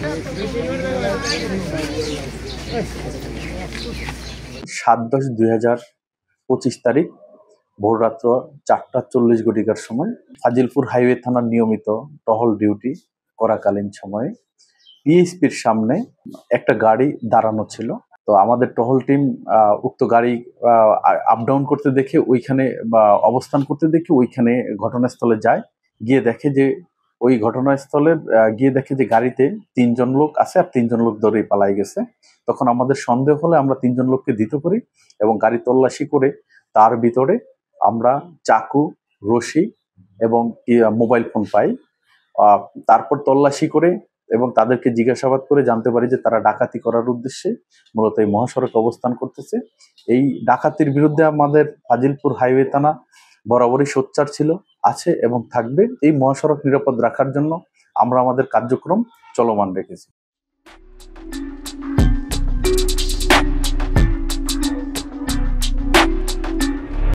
7/10/2025 তারিখ ভোররাত্র 4:40 সময় ফাজিলপুর হাইওয়ে থানার নিয়মিত টহল ডিউটি করাকালীন সময়ে পিএসপির সামনে একটা গাড়ি দাঁড়ানো ছিল। তো আমাদের টহল টিম উক্ত গাড়ি আপ ডাউন করতে দেখে ওইখানে বা অবস্থান করতে দেখে ওইখানে ঘটনাস্থলে যায়। গিয়ে দেখে যে ওই ঘটনাস্থলে গিয়ে দেখে যে গাড়িতে 3জন লোক আছে আর 3জন লোক দৌড়ে পালাই গেছে। তখন আমাদের সন্দেহ হলে আমরা 3জন লোককে ধৃত করি এবং গাড়ি তল্লাশি করে তার ভিতরে আমরা চাকু, রশি এবং মোবাইল ফোন পাই। তারপর তল্লাশি করে এবং তাদেরকে জিজ্ঞাসাবাদ করে জানতে পারি যে তারা ডাকাতি করার উদ্দেশ্যে মূলত এই মহাসড়কে অবস্থান করতেছে। এই ডাকাতির বিরুদ্ধে আমাদের ফাজিলপুর হাইওয়ে থানা বরাবরই সোচ্চার ছিল, আছে এবং থাকবে। এই মহাসড়ক নিরাপদ রাখার জন্য আমরা আমাদের কার্যক্রম চলমান রেখেছি।